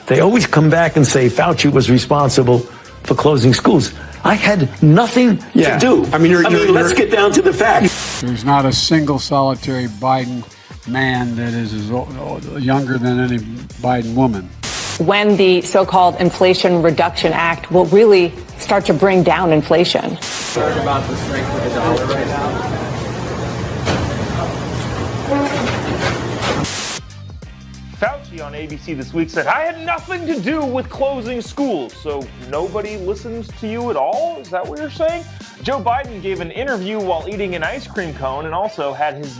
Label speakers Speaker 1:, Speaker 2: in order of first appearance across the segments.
Speaker 1: They always come back and say Fauci was responsible for closing schools. I had nothing to do.
Speaker 2: I mean,
Speaker 1: let's get down to the facts.
Speaker 3: There's not a single solitary Biden man that is younger than any Biden woman.
Speaker 4: When the so-called Inflation Reduction Act will really start to bring down inflation.
Speaker 5: Talk about the strength of the dollar right now.
Speaker 6: Fauci on ABC this week said, I had nothing to do with closing schools, so nobody listens to you at all? Is that what you're saying? Joe Biden gave an interview while eating an ice cream cone and also had his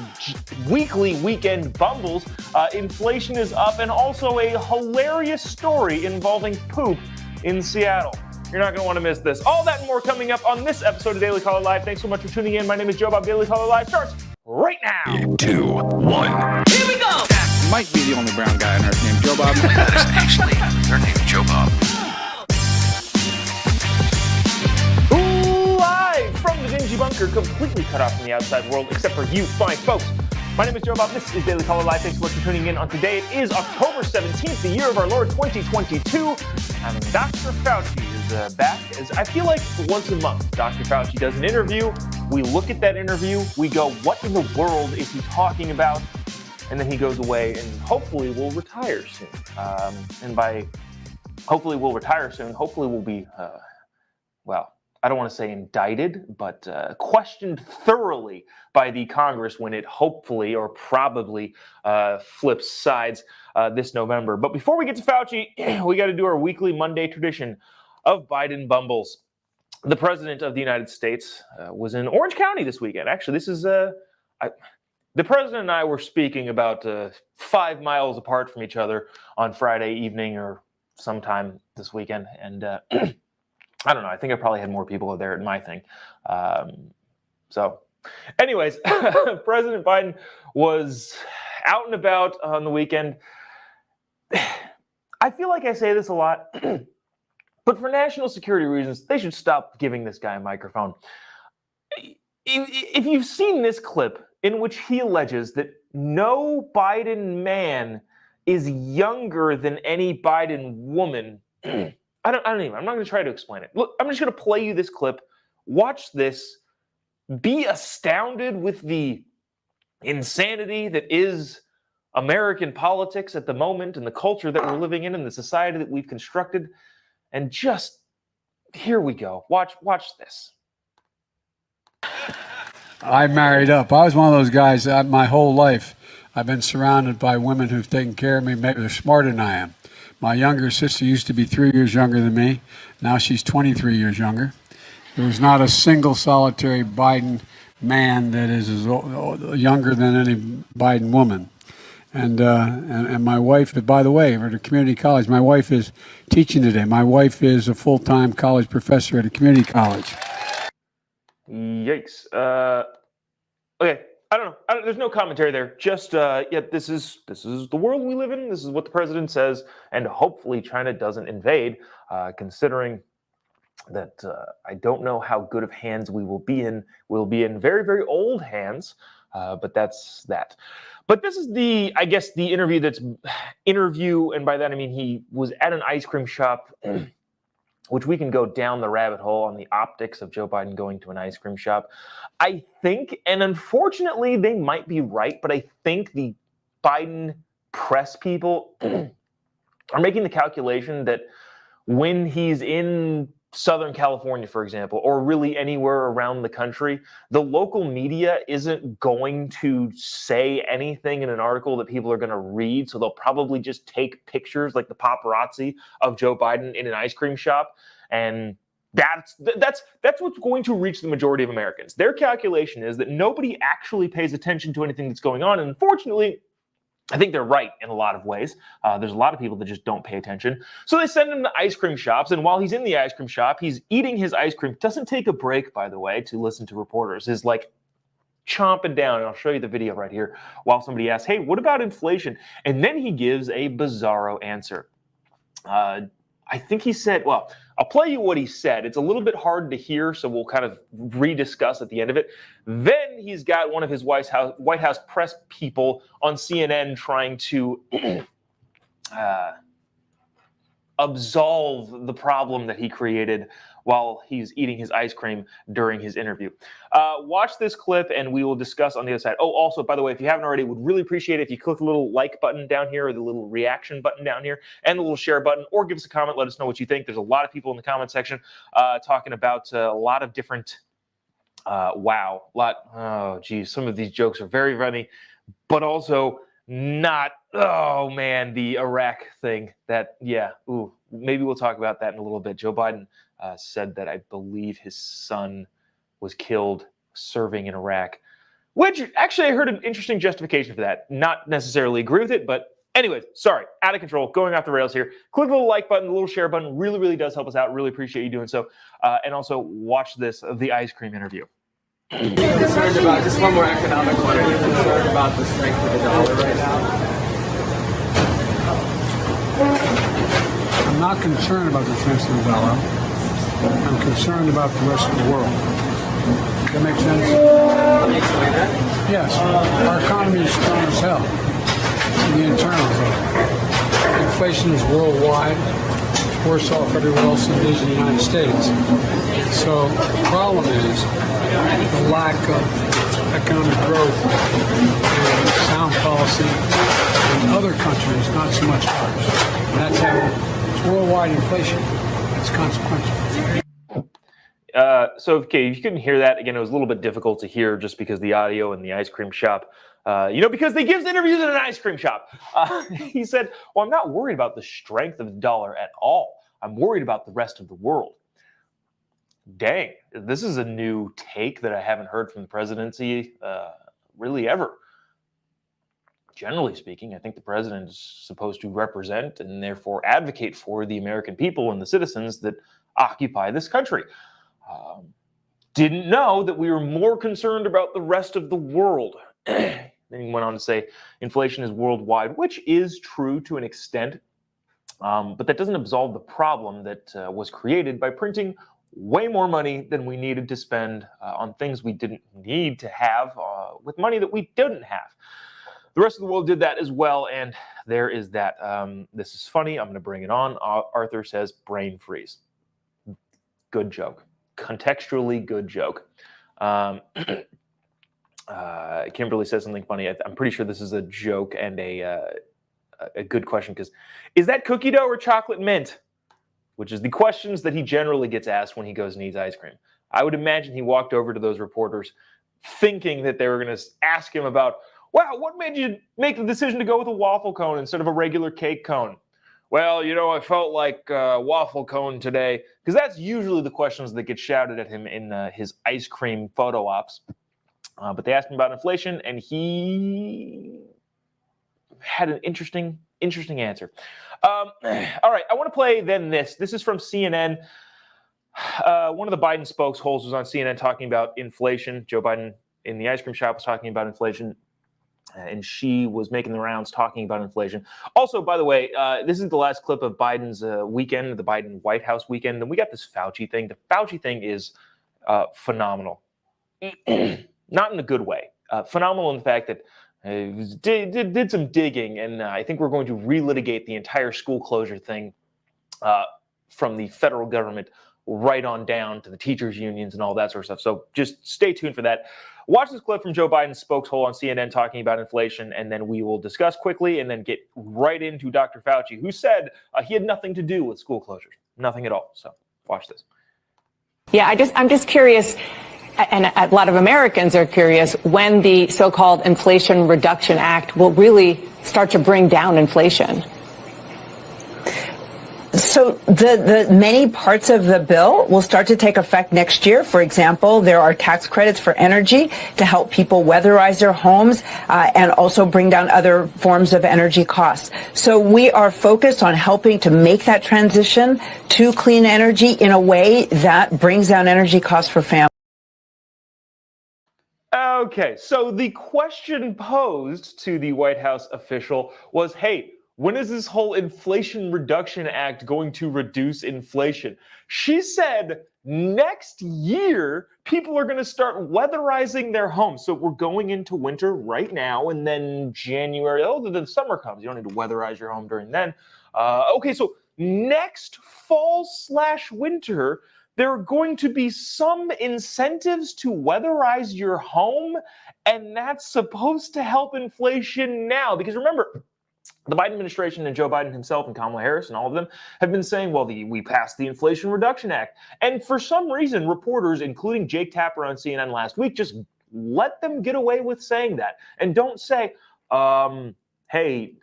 Speaker 6: weekly weekend bumbles. Inflation is up, and also a hilarious story involving poop in Seattle. You're not going to want to miss this. All that and more coming up on this episode of Daily Caller Live. Thanks so much for tuning in. My name is Jobob. Daily Caller Live starts right now.
Speaker 7: 3, 2, 1.
Speaker 6: Here we go.
Speaker 8: Might be the only brown guy in Earth named Jobob.
Speaker 7: That is actually her name, Jobob.
Speaker 6: Live from the dingy bunker, completely cut off from the outside world, except for you fine folks. My name is Jobob. This is Daily Caller Live. Thanks so much for tuning in on today. It is October 17th, the year of our Lord 2022. And Dr. Fauci is back. As I feel like once a month, Dr. Fauci does an interview. We look at that interview. We go, what in the world is he talking about? And then he goes away and hopefully will retire soon. And by hopefully will retire soon, hopefully will be, I don't want to say indicted, but questioned thoroughly by the Congress when it hopefully or probably flips sides this November. But before we get to Fauci, we got to do our weekly Monday tradition of Biden Bumbles. The president of the United States was in Orange County this weekend. Actually, this is the president and I were speaking about 5 miles apart from each other on Friday evening or sometime this weekend. And I don't know. I think I probably had more people there at my thing. So anyways, President Biden was out and about on the weekend. I feel like I say this a lot, but for national security reasons, they should stop giving this guy a microphone. If you've seen this clip in which he alleges that no Biden man is younger than any Biden woman, I'm not going to try to explain it. Look, I'm just going to play you this clip. Watch this. Be astounded with the insanity that is American politics at the moment and the culture that we're living in and the society that we've constructed. And just, here we go. Watch this.
Speaker 3: I married up. I was one of those guys my whole life. I've been surrounded by women who've taken care of me. Maybe they're smarter than I am. My younger sister used to be 3 years younger than me. Now she's 23 years younger. There was not a single solitary Biden man that is younger than any Biden woman. And my wife, by the way, at a community college, my wife is teaching today. My wife is a full-time college professor at a community college.
Speaker 6: Yikes. Okay. I don't know. There's no commentary there. Just, this is the world we live in. This is what the president says. And hopefully China doesn't invade, considering that I don't know how good of hands we will be in. We'll be in very, very old hands, but that's that. But this is the interview, and by that I mean he was at an ice cream shop, which we can go down the rabbit hole on the optics of Joe Biden going to an ice cream shop. I think, and unfortunately they might be right, but I think the Biden press people are making the calculation that when he's in Southern California, for example, or really anywhere around the country, the local media isn't going to say anything in an article that people are going to read. So they'll probably just take pictures like the paparazzi of Joe Biden in an ice cream shop. And that's what's going to reach the majority of Americans. Their calculation is that nobody actually pays attention to anything that's going on. And unfortunately, I think they're right in a lot of ways. There's a lot of people that just don't pay attention. So they send him to ice cream shops. And while he's in the ice cream shop, he's eating his ice cream. Doesn't take a break, by the way, to listen to reporters. Is like chomping down. And I'll show you the video right here while somebody asks, hey, what about inflation? And then he gives a bizarro answer. I think he said, well, I'll play you what he said. It's a little bit hard to hear, so we'll kind of rediscuss at the end of it. Then he's got one of his White House press people on CNN trying to absolve the problem that he created while he's eating his ice cream during his interview. Watch this clip and we will discuss on the other side. Oh, also, by the way, if you haven't already, would really appreciate it if you click the little like button down here or the little reaction button down here and the little share button, or give us a comment. Let us know what you think. There's a lot of people in the comment section talking about a lot of different, oh, geez, some of these jokes are very funny, but also not, oh man, the Iraq thing maybe we'll talk about that in a little bit. Joe Biden said that I believe his son was killed serving in Iraq, which actually I heard an interesting justification for that. Not necessarily agree with it, but anyways, sorry, out of control, going off the rails here. Click the little like button, the little share button, really, really does help us out. Really appreciate you doing so. And also watch the ice cream interview.
Speaker 5: Are you concerned about, just one more economic one, are you concerned about the strength of the dollar right now?
Speaker 3: I'm not concerned about the strength of the dollar. I'm concerned about the rest of the world. Does that make sense?
Speaker 5: Can you explain that?
Speaker 3: Yes. Our economy is strong as hell. The internals are. Inflation is worldwide. It's worse off everywhere else than it is in the United States. So the problem is the lack of economic growth and sound policy in other countries, not so much ours. And that's how it's worldwide inflation. It's consequential.
Speaker 6: So, okay, if you couldn't hear that, again, it was a little bit difficult to hear just because the audio in the ice cream shop, because they give interviews in an ice cream shop. He said, well, I'm not worried about the strength of the dollar at all. I'm worried about the rest of the world. Dang, this is a new take that I haven't heard from the presidency really ever. Generally speaking, I think the president is supposed to represent and therefore advocate for the American people and the citizens that occupy this country. Didn't know that we were more concerned about the rest of the world. Then he went on to say inflation is worldwide, which is true to an extent, but that doesn't absolve the problem that was created by printing way more money than we needed to spend on things we didn't need to have with money that we didn't have. The rest of the world did that as well, and there is that. This is funny. I'm going to bring it on. Arthur says brain freeze. Good joke. Contextually good joke. Kimberly says something funny. I'm pretty sure this is a joke and a good question, because is that cookie dough or chocolate mint? Which is the questions that he generally gets asked when he goes and eats ice cream. I would imagine he walked over to those reporters thinking that they were going to ask him about, wow, what made you make the decision to go with a waffle cone instead of a regular cake cone? Well, I felt like waffle cone today, because that's usually the questions that get shouted at him in his ice cream photo ops. But they asked him about inflation, and he had an interesting answer. All right, I want to play then this. This is from CNN. One of the Biden spokesholders was on CNN talking about inflation. Joe Biden in the ice cream shop was talking about inflation. And she was making the rounds talking about inflation. Also, by the way, this is the last clip of Biden's weekend, the Biden White House weekend. And we got this Fauci thing. The Fauci thing is phenomenal. Not in a good way. Phenomenal in the fact that did some digging. And I think we're going to relitigate the entire school closure thing from the federal government right on down to the teachers' unions and all that sort of stuff. So just stay tuned for that. Watch this clip from Joe Biden's spokeshole on CNN talking about inflation, and then we will discuss quickly and then get right into Dr. Fauci, who said he had nothing to do with school closures. Nothing at all. So watch this.
Speaker 4: Yeah, I'm just curious, and a lot of Americans are curious, when the so-called Inflation Reduction Act will really start to bring down inflation.
Speaker 2: So the many parts of the bill will start to take effect next year. For example, there are tax credits for energy to help people weatherize their homes and also bring down other forms of energy costs. So we are focused on helping to make that transition to clean energy in a way that brings down energy costs for families.
Speaker 6: Okay, so the question posed to the White House official was, hey, when is this whole Inflation Reduction Act going to reduce inflation? She said next year, people are going to start weatherizing their homes. So we're going into winter right now, and then January, the summer comes. You don't need to weatherize your home during then. Okay, so next fall/winter, there are going to be some incentives to weatherize your home, and that's supposed to help inflation now. Because remember, the Biden administration and Joe Biden himself and Kamala Harris and all of them have been saying, well, we passed the Inflation Reduction Act. And for some reason, reporters, including Jake Tapper on CNN last week, just let them get away with saying that. And don't say, hey,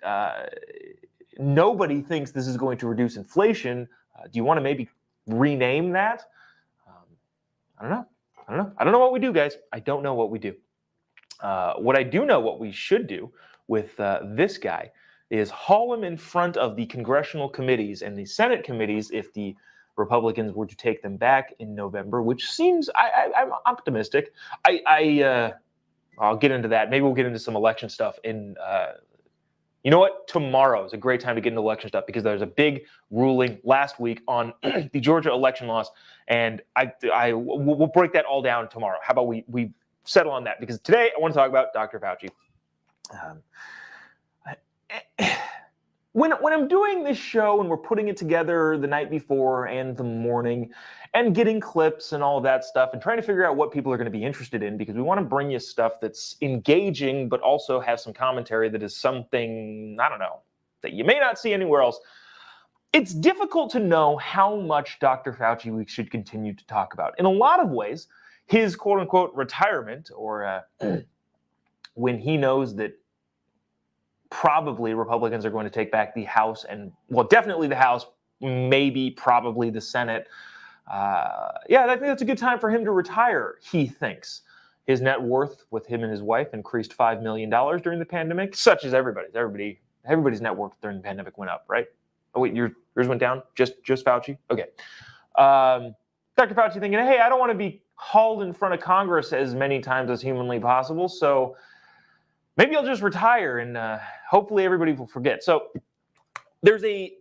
Speaker 6: nobody thinks this is going to reduce inflation. Do you want to maybe rename that? I don't know. I don't know what we do, guys. I don't know what we do. What I do know what we should do with this guy is haul him in front of the congressional committees and the Senate committees if the Republicans were to take them back in November, which seems, I'm optimistic. I'll get into that. Maybe we'll get into some election stuff in you know what? Tomorrow is a great time to get into election stuff because there's a big ruling last week on the Georgia election laws, and we'll break that all down tomorrow. How about we settle on that? Because today I want to talk about Dr. Fauci. When I'm doing this show and we're putting it together the night before and the morning and getting clips and all of that stuff and trying to figure out what people are going to be interested in, because we want to bring you stuff that's engaging but also have some commentary that is something, I don't know, that you may not see anywhere else. It's difficult to know how much Dr. Fauci we should continue to talk about. In a lot of ways, his quote-unquote retirement, or when he knows that probably Republicans are going to take back the House and, well, definitely the House, maybe probably the Senate. I think that's a good time for him to retire, he thinks. His net worth with him and his wife increased $5 million during the pandemic, such as everybody's. Everybody's net worth during the pandemic went up, right? Oh, wait, yours went down? Just Fauci? Okay. Dr. Fauci thinking, hey, I don't want to be hauled in front of Congress as many times as humanly possible, so maybe I'll just retire and hopefully everybody will forget. So there's a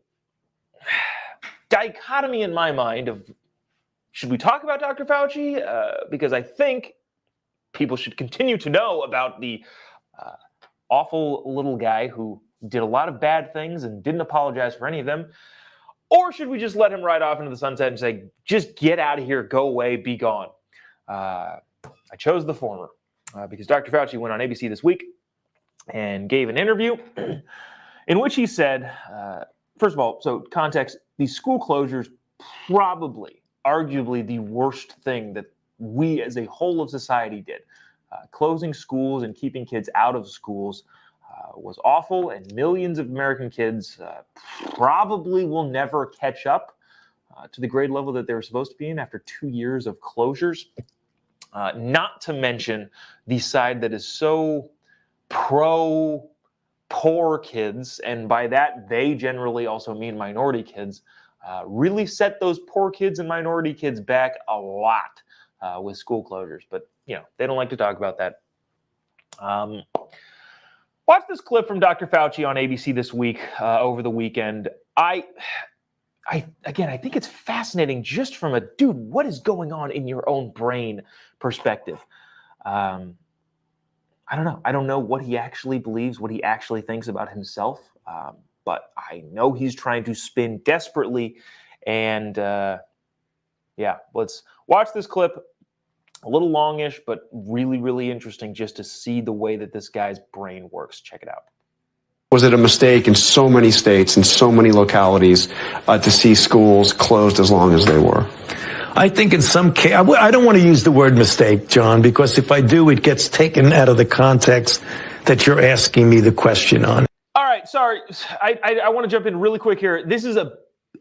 Speaker 6: dichotomy in my mind of, should we talk about Dr. Fauci? Because I think people should continue to know about the awful little guy who did a lot of bad things and didn't apologize for any of them. Or should we just let him ride off into the sunset and say, just get out of here, go away, be gone? I chose the former because Dr. Fauci went on ABC this week and gave an interview in which he said, first of all, so context, these school closures probably, arguably the worst thing that we as a whole of society did. Closing schools and keeping kids out of schools was awful, and millions of American kids probably will never catch up to the grade level that they were supposed to be in after 2 years of closures. Not to mention the side that is so pro-poor kids, and by that they generally also mean minority kids, really set those poor kids and minority kids back a lot with school closures. But, you know, they don't like to talk about that. Watch this clip from Dr. Fauci on ABC this week, over the weekend. I think it's fascinating just from a, dude, what is going on in your own brain perspective. I don't know. I don't know what he actually believes, what he actually thinks about himself. But I know he's trying to spin desperately. And let's watch this clip. A little longish, but really, really interesting just to see the way that this guy's brain works. Check it out.
Speaker 9: Was it a mistake in so many states and so many localities to see schools closed as long as they were?
Speaker 1: I think in some case, I don't want to use the word mistake, John, because if I do, it gets taken out of the context that you're asking me the question on.
Speaker 6: All right, sorry. I want to jump in really quick here. This is a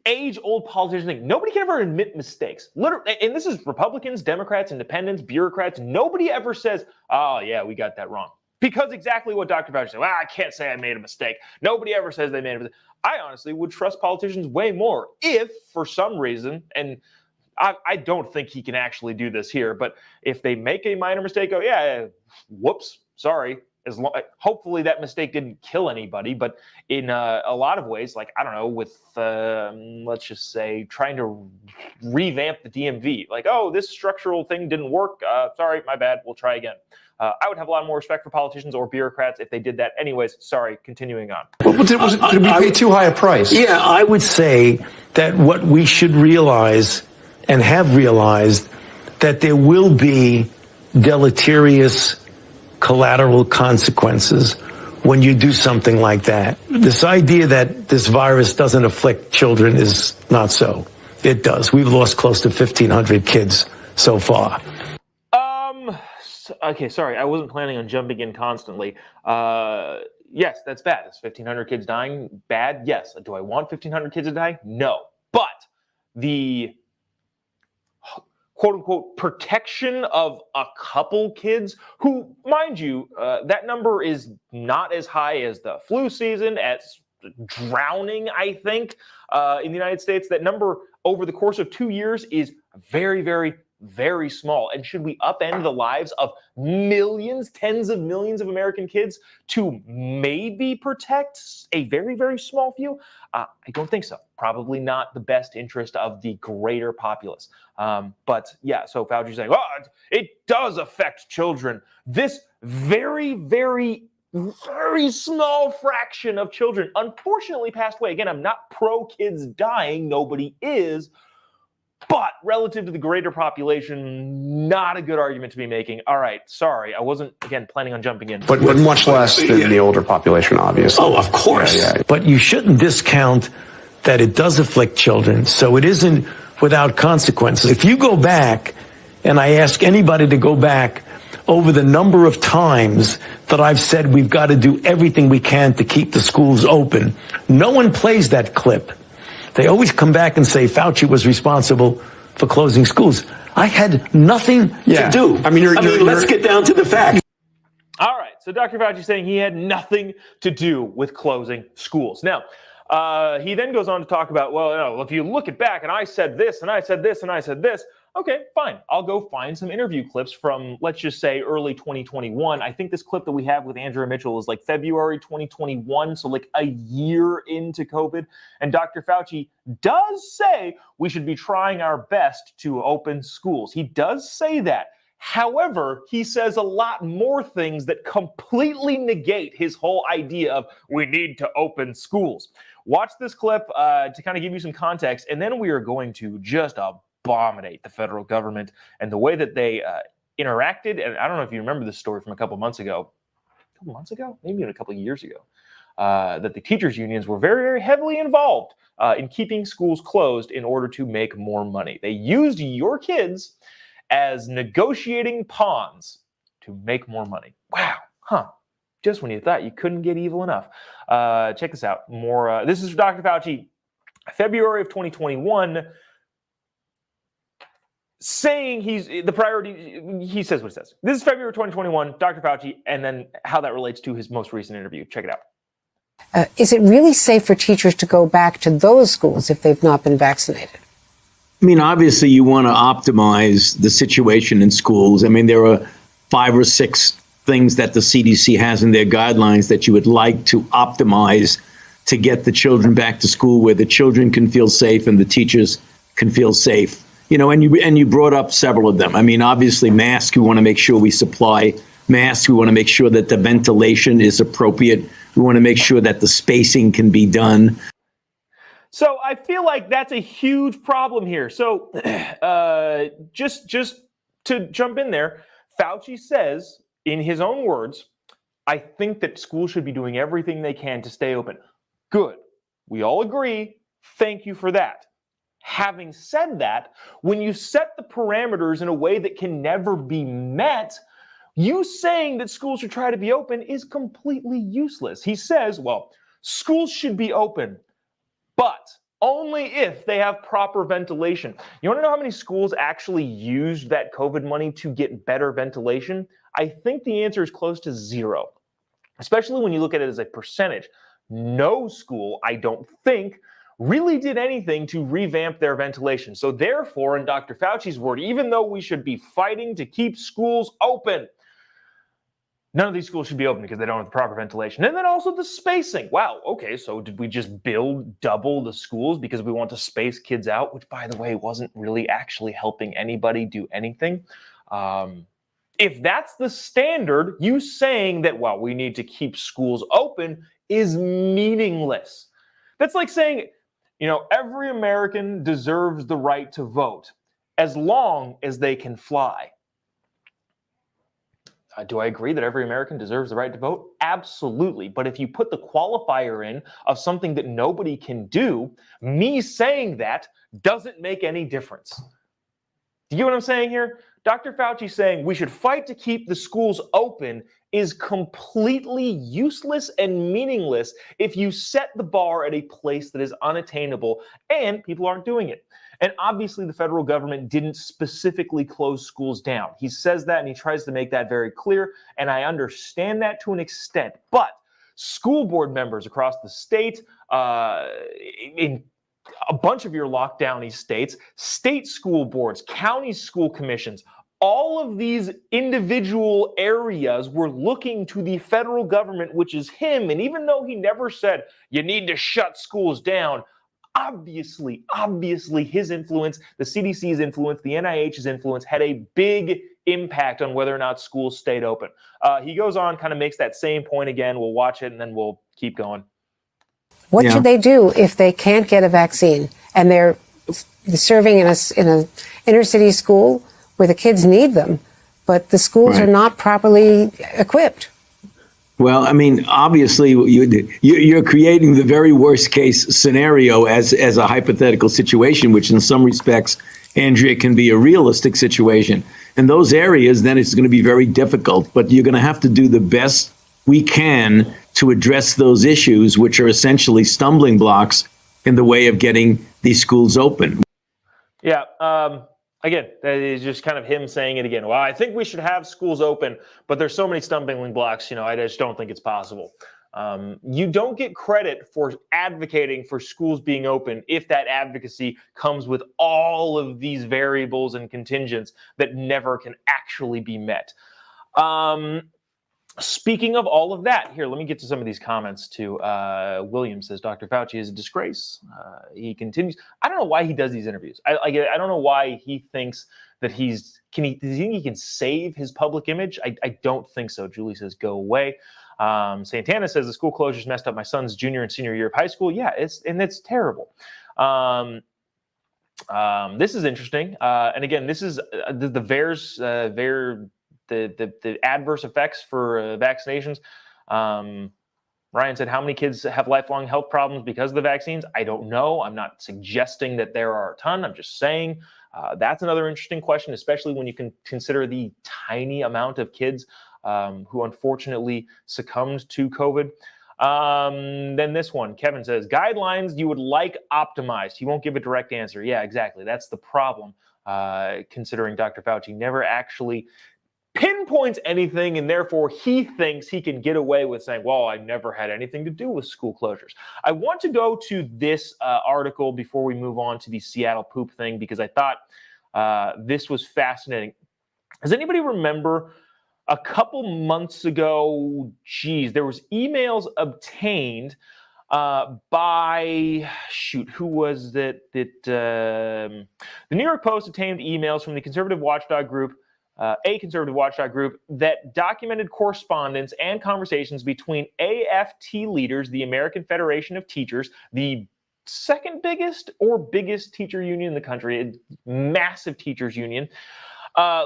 Speaker 6: age-old politician thing. Nobody can ever admit mistakes. Literally, and this is Republicans, Democrats, independents, bureaucrats. Nobody ever says, oh, yeah, we got that wrong. Because exactly what Dr. Fauci said, well, I can't say I made a mistake. Nobody ever says they made a mistake. I honestly would trust politicians way more if, for some reason, and I don't think he can actually do this here, but if they make a minor mistake, oh, yeah, whoops, sorry. Hopefully that mistake didn't kill anybody, but in a lot of ways, like, I don't know, with, let's just say, trying to revamp the DMV, like, oh, this structural thing didn't work. Sorry, my bad. We'll try again. I would have a lot more respect for politicians or bureaucrats if they did that. Anyways, sorry, continuing on.
Speaker 9: Well, did we pay too high a price?
Speaker 1: Yeah, I would say that what we should realize and have realized that there will be deleterious collateral consequences when you do something like that. This idea that this virus doesn't afflict children is not so. It does. We've lost close to 1,500 kids so far.
Speaker 6: Okay, sorry, I wasn't planning on jumping in constantly. Yes, that's bad. Is 1,500 kids dying bad? Yes. Do I want 1,500 kids to die? No. But the quote-unquote protection of a couple kids who, mind you, that number is not as high as the flu season, as drowning, I think, in the United States. That number over the course of 2 years is very, very, very small. And should we upend the lives of millions, tens of millions of American kids to maybe protect a very, very small few? I don't think so. Probably not the best interest of the greater populace. But yeah, so Fauci's saying, well, it does affect children. This very, very, very small fraction of children unfortunately passed away. Again, I'm not pro kids dying. Nobody is. But relative to the greater population, not a good argument to be making. All right, sorry, I wasn't, again, planning on jumping in.
Speaker 9: But much less than the older population, obviously.
Speaker 1: Oh, of course.
Speaker 9: Yeah.
Speaker 1: But you shouldn't discount that it does afflict children, so it isn't without consequences. If you go back, and I ask anybody to go back over the number of times that I've said we've got to do everything we can to keep the schools open, no one plays that clip. They always come back and say Fauci was responsible for closing schools. I had nothing to do.
Speaker 9: I mean,
Speaker 1: let's get down to the facts.
Speaker 6: All right, so Dr. Fauci saying he had nothing to do with closing schools. Now, he then goes on to talk about, well, if you look it back and I said this and I said this and I said this, okay, fine. I'll go find some interview clips from, let's just say, early 2021. I think this clip that we have with Andrea Mitchell is like February 2021, so like a year into COVID. And Dr. Fauci does say we should be trying our best to open schools. He does say that. However, he says a lot more things that completely negate his whole idea of we need to open schools. Watch this clip to kind of give you some context, and then we are going to just abominate the federal government and the way that they interacted. And I don't know if you remember this story from a couple months ago, maybe even a couple of years ago, that the teachers' unions were very, very heavily involved in keeping schools closed in order to make more money. They used your kids as negotiating pawns to make more money. Wow. Huh. Just when you thought you couldn't get evil enough. Check this out. More. This is Dr. Fauci, February of 2021, saying he's the priority. He says what he says. This is February 2021, Dr. Fauci, and then how that relates to his most recent interview. Check it out.
Speaker 10: Is it really safe for teachers to go back to those schools if they've not been vaccinated?
Speaker 11: I mean, obviously, you want to optimize the situation in schools. I mean, there are 5 or 6 things that the CDC has in their guidelines that you would like to optimize to get the children back to school, where the children can feel safe and the teachers can feel safe. You know, and you brought up several of them. I mean, obviously, masks, we want to make sure we supply masks. We want to make sure that the ventilation is appropriate. We want to make sure that the spacing can be done.
Speaker 6: So I feel like that's a huge problem here. So just to jump in there, Fauci says, in his own words, I think that schools should be doing everything they can to stay open. Good. We all agree. Thank you for that. Having said that, when you set the parameters in a way that can never be met, you saying that schools should try to be open is completely useless. He says, well, schools should be open, but only if they have proper ventilation. You want to know how many schools actually used that COVID money to get better ventilation? I think the answer is close to 0, especially when you look at it as a percentage. No school, I don't think, really did anything to revamp their ventilation. So therefore, in Dr. Fauci's word, even though we should be fighting to keep schools open, none of these schools should be open because they don't have the proper ventilation. And then also the spacing. Wow, okay, so did we just build double the schools because we want to space kids out, which, by the way, wasn't really actually helping anybody do anything? If that's the standard, you saying that, well, we need to keep schools open is meaningless. That's like saying, every American deserves the right to vote as long as they can fly. Do I agree that every American deserves the right to vote? Absolutely. But if you put the qualifier in of something that nobody can do, me saying that doesn't make any difference. Do you get what I'm saying here? Dr. Fauci saying we should fight to keep the schools open is completely useless and meaningless if you set the bar at a place that is unattainable and people aren't doing it. And obviously the federal government didn't specifically close schools down. He says that and he tries to make that very clear, and I understand that to an extent. But school board members across the state, in a bunch of your lockdowny states, state school boards, county school commissions, all of these individual areas were looking to the federal government, which is him. And even though he never said, you need to shut schools down, obviously his influence, the CDC's influence, the NIH's influence had a big impact on whether or not schools stayed open. He goes on, kind of makes that same point again. We'll watch it and then we'll keep going.
Speaker 10: What should they do if they can't get a vaccine and they're serving in a inner city school where the kids need them, but the schools are not properly equipped?
Speaker 11: Well, I mean, obviously, you're creating the very worst case scenario as a hypothetical situation, which in some respects, Andrea, can be a realistic situation. In those areas, then it's going to be very difficult, but you're going to have to do the best we can to address those issues, which are essentially stumbling blocks in the way of getting these schools open. Yeah.
Speaker 6: Again, that is just kind of him saying it again. Well, I think we should have schools open, but there's so many stumbling blocks, I just don't think it's possible. You don't get credit for advocating for schools being open if that advocacy comes with all of these variables and contingents that never can actually be met. Speaking of all of that, here, let me get to some of these comments too. William says, Dr. Fauci is a disgrace. He continues. I don't know why he does these interviews. I don't know why he thinks that does he think he can save his public image? I don't think so. Julie says, go away. Santana says, the school closures messed up my son's junior and senior year of high school. Yeah, it's terrible. This is interesting. And again, this is the VAERS, the adverse effects for vaccinations. Ryan said, how many kids have lifelong health problems because of the vaccines? I don't know. I'm not suggesting that there are a ton. I'm just saying that's another interesting question, especially when you can consider the tiny amount of kids who unfortunately succumbed to COVID. Then this one, Kevin says, guidelines you would like optimized. He won't give a direct answer. Yeah, exactly. That's the problem, considering Dr. Fauci never actually pinpoints anything, and therefore he thinks he can get away with saying, well, I never had anything to do with school closures. I want to go to this article before we move on to the Seattle poop thing, because I thought this was fascinating. Does anybody remember a couple months ago, there was emails obtained by, who was that? The New York Post obtained emails from the conservative watchdog group, a conservative watchdog group, that documented correspondence and conversations between AFT leaders, the American Federation of Teachers, the second biggest or biggest teacher union in the country, a massive teachers union,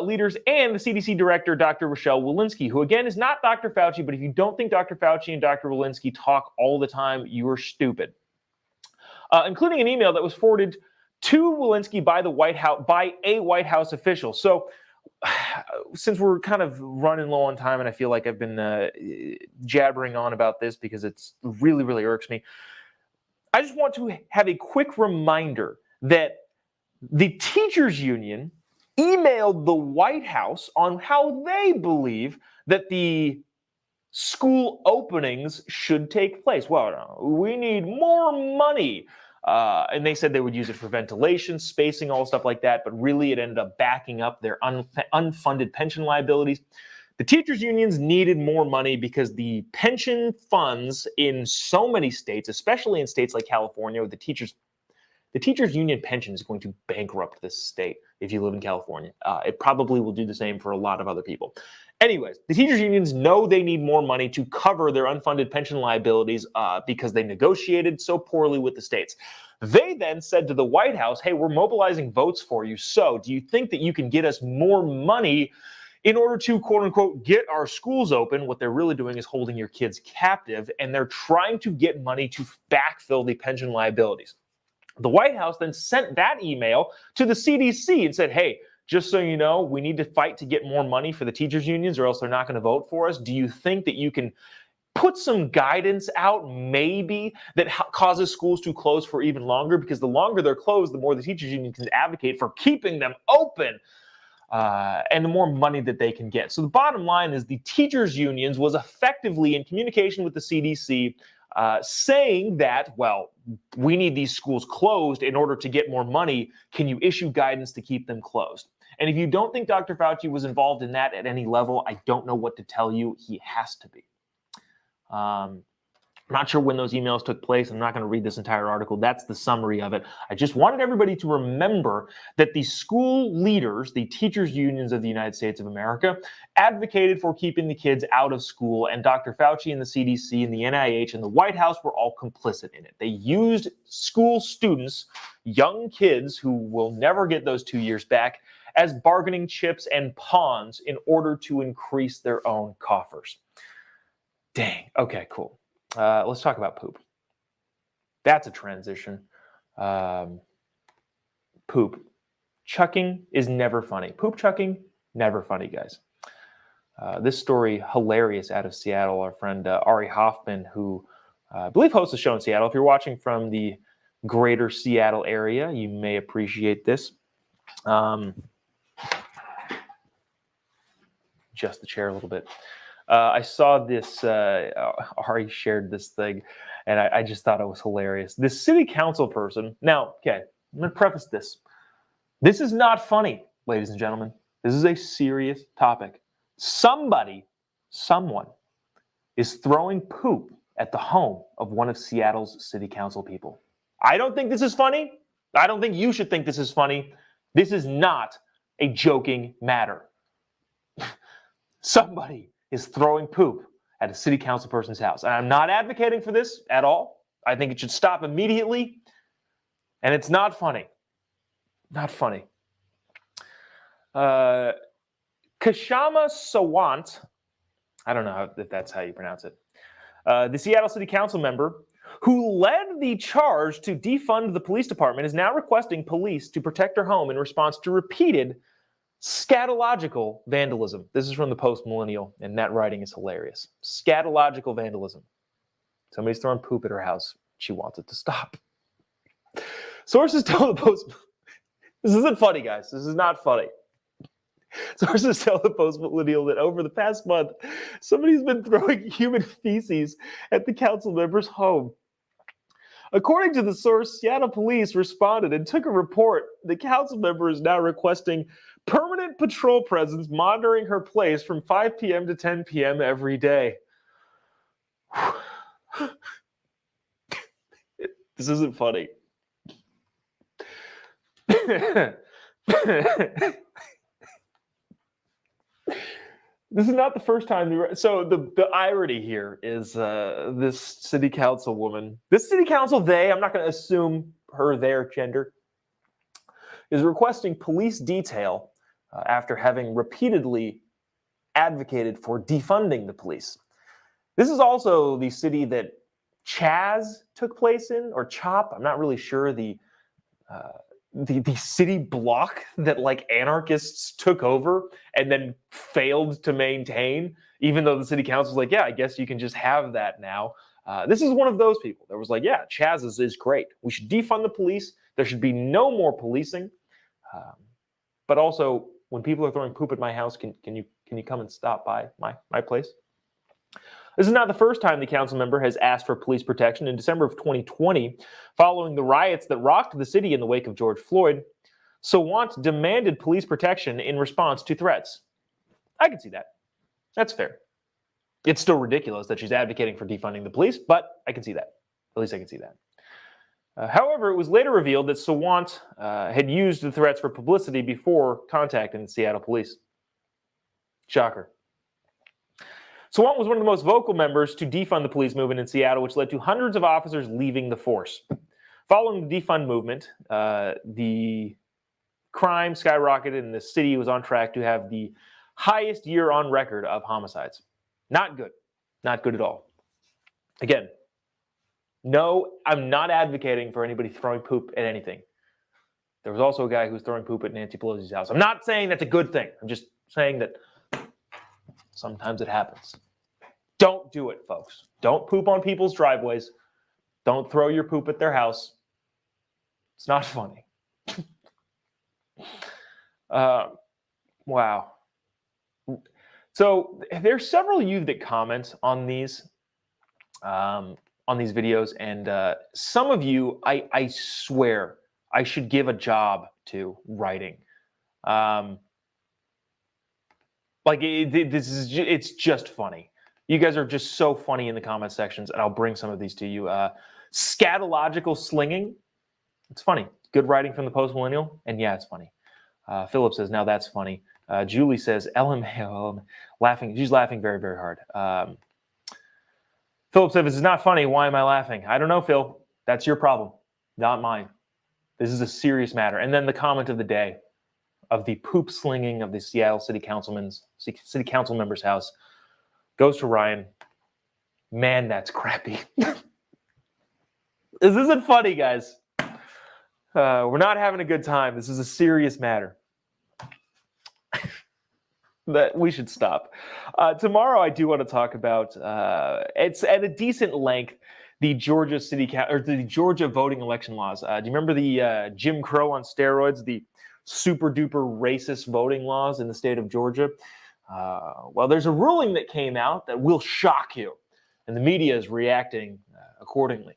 Speaker 6: leaders, and the CDC director, Dr. Rochelle Walensky, who again is not Dr. Fauci, but if you don't think Dr. Fauci and Dr. Walensky talk all the time, you are stupid. Including an email that was forwarded to Walensky by a White House official. So since we're kind of running low on time, and I feel like I've been jabbering on about this because it's really, really irks me, I just want to have a quick reminder that the teachers union emailed the White House on how they believe that the school openings should take place. Well, we need more money. And they said they would use it for ventilation, spacing, all stuff like that. But really, it ended up backing up their unfunded pension liabilities. The teachers unions needed more money because the pension funds in so many states, especially in states like California, where the teachers The teachers union pension is going to bankrupt this state if you live in California. It probably will do the same for a lot of other people. Anyways, the teachers unions know they need more money to cover their unfunded pension liabilities because they negotiated so poorly with the states. They then said to the White House, hey, we're mobilizing votes for you. So do you think that you can get us more money in order to, quote unquote, get our schools open? What they're really doing is holding your kids captive, and they're trying to get money to backfill the pension liabilities. The White House then sent that email to the CDC and said, hey, just so you know, we need to fight to get more money for the teachers unions or else they're not going to vote for us. Do you think that you can put some guidance out maybe that causes schools to close for even longer? Because the longer they're closed, the more the teachers union can advocate for keeping them open. And the more money that they can get. So the bottom line is the teachers unions was effectively in communication with the CDC saying that, well, we need these schools closed in order to get more money. Can you issue guidance to keep them closed? And if you don't think Dr. Fauci was involved in that at any level, I don't know what to tell you. He has to be. I'm not sure when those emails took place. I'm not going to read this entire article. That's the summary of it. I just wanted everybody to remember that the school leaders, the teachers unions of the United States of America, advocated for keeping the kids out of school, and Dr. Fauci and the CDC and the NIH and the White House were all complicit in it. They used school students, young kids who will never get those 2 years back, as bargaining chips and pawns in order to increase their own coffers. Dang. Okay, cool. Let's talk about poop. That's a transition. Poop. Chucking is never funny. Poop chucking, never funny, guys. This story, hilarious, out of Seattle. Our friend Ari Hoffman, who I believe hosts a show in Seattle. If you're watching from the greater Seattle area, you may appreciate this. Adjust the chair a little bit. I saw this, Ari shared this thing, and I just thought it was hilarious. This city council person, now, okay, I'm going to preface this. This is not funny, ladies and gentlemen. This is a serious topic. Someone is throwing poop at the home of one of Seattle's city council people. I don't think this is funny. I don't think you should think this is funny. This is not a joking matter. Somebody is throwing poop at a city council person's house. And I'm not advocating for this at all. I think it should stop immediately. And it's not funny. Not funny. Kashama Sawant, I don't know if that's how you pronounce it, the Seattle City Council member who led the charge to defund the police department, is now requesting police to protect her home in response to repeated scatological vandalism. This is from the Post-Millennial, and that writing is hilarious. Scatological vandalism. Somebody's throwing poop at her house. She wants it to stop. Sources tell the Post... This isn't funny, guys. This is not funny. Sources tell the Post-Millennial that over the past month, somebody's been throwing human feces at the council member's home. According to the source, Seattle police responded and took a report. The council member is now requesting permanent patrol presence monitoring her place from 5 p.m. to 10 p.m. every day. This isn't funny. This is not the first time. So the irony here is this city council woman, this city council, I'm not going to assume her, their gender, is requesting police detail after having repeatedly advocated for defunding the police. This is also the city that Chaz took place in, or Chop. I'm not really sure the city block that like anarchists took over and then failed to maintain, even though the city council was like, yeah, I guess you can just have that now. This is one of those people that was like, yeah, Chaz is great. We should defund the police. There should be no more policing. But also, when people are throwing poop at my house, can you come and stop by my place? This is not the first time the council member has asked for police protection. In December of 2020, following the riots that rocked the city in the wake of George Floyd, Sawant demanded police protection in response to threats. I can see that. That's fair. It's still ridiculous that she's advocating for defunding the police, but I can see that. At least I can see that. However, it was later revealed that Sawant had used the threats for publicity before contacting the Seattle police. Shocker. Sawant was one of the most vocal members to defund the police movement in Seattle, which led to hundreds of officers leaving the force. Following the defund movement, the crime skyrocketed and the city was on track to have the highest year on record of homicides. Not good. Not good at all. Again, no, I'm not advocating for anybody throwing poop at anything. There was also a guy who was throwing poop at Nancy Pelosi's house. I'm not saying that's a good thing. I'm just saying that sometimes it happens. Don't do it, folks. Don't poop on people's driveways. Don't throw your poop at their house. It's not funny. Wow. So there's several of you that comment on these videos, and some of you, I swear, I should give a job to writing. It's just funny. You guys are just so funny in the comment sections, and I'll bring some of these to you. Scatological slinging. It's funny. Good writing from the post-millennial, and yeah, it's funny. Philip says, now that's funny. Julie says, LMAO, laughing. She's laughing very, very hard. Philip said, if it's not funny, why am I laughing? I don't know, Phil. That's your problem, not mine. This is a serious matter. And then the comment of the day of the poop slinging of the Seattle City Council member's house goes to Ryan. Man, that's crappy. This isn't funny, guys. We're not having a good time. This is a serious matter. That we should stop. Tomorrow, I do want to talk about. It's at a decent length. The Georgia the Georgia voting election laws. Do you remember the Jim Crow on steroids? The super duper racist voting laws in the state of Georgia. Well, there's a ruling that came out that will shock you, and the media is reacting accordingly.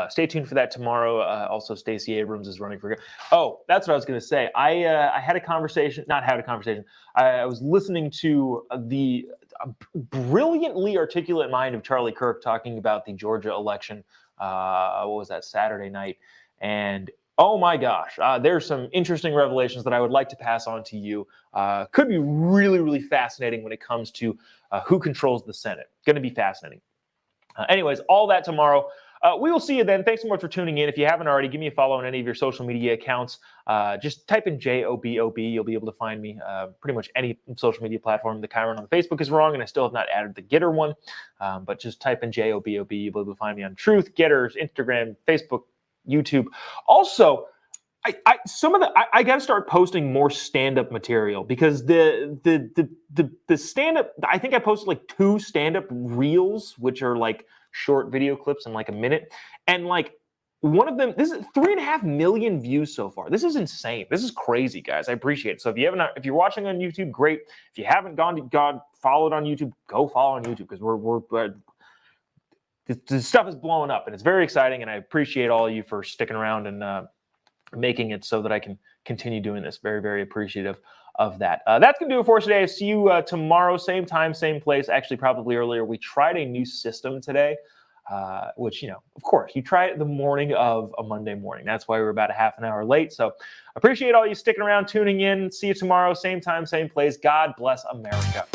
Speaker 6: Stay tuned for that tomorrow. Also, Stacey Abrams is running for. Oh, that's what I was going to say. I had a conversation. Not had a conversation. I was listening to the brilliantly articulate mind of Charlie Kirk talking about the Georgia election. What was that, Saturday night? And oh my gosh, there's some interesting revelations that I would like to pass on to you. Could be really, really fascinating when it comes to who controls the Senate. Going to be fascinating. Anyways, all that tomorrow. We will see you then. Thanks so much for tuning in. If you haven't already, give me a follow on any of your social media accounts. Just type in JOBOB. You'll be able to find me pretty much any social media platform. The Chiron on Facebook is wrong, and I still have not added the Getter one. But just type in JOBOB. You'll be able to find me on Truth, Getters, Instagram, Facebook, YouTube. Also, I got to start posting more stand-up material because the stand-up. I think I posted like 2 stand-up reels, which are like short video clips in like a minute, and like one of them, this is 3.5 million views so far. This is insane. This is crazy, guys. I appreciate it. So if you're watching on YouTube, great. If you haven't followed on YouTube, go follow on YouTube because this stuff is blowing up and it's very exciting. And I appreciate all of you for sticking around and making it so that I can continue doing this. Very, very appreciative of that. That's going to do it for us today. I'll see you tomorrow, same time, same place. Actually, probably earlier. We tried a new system today, which, of course, you try it the morning of a Monday morning. That's why we're about a half an hour late. So appreciate all you sticking around, tuning in. See you tomorrow, same time, same place. God bless America.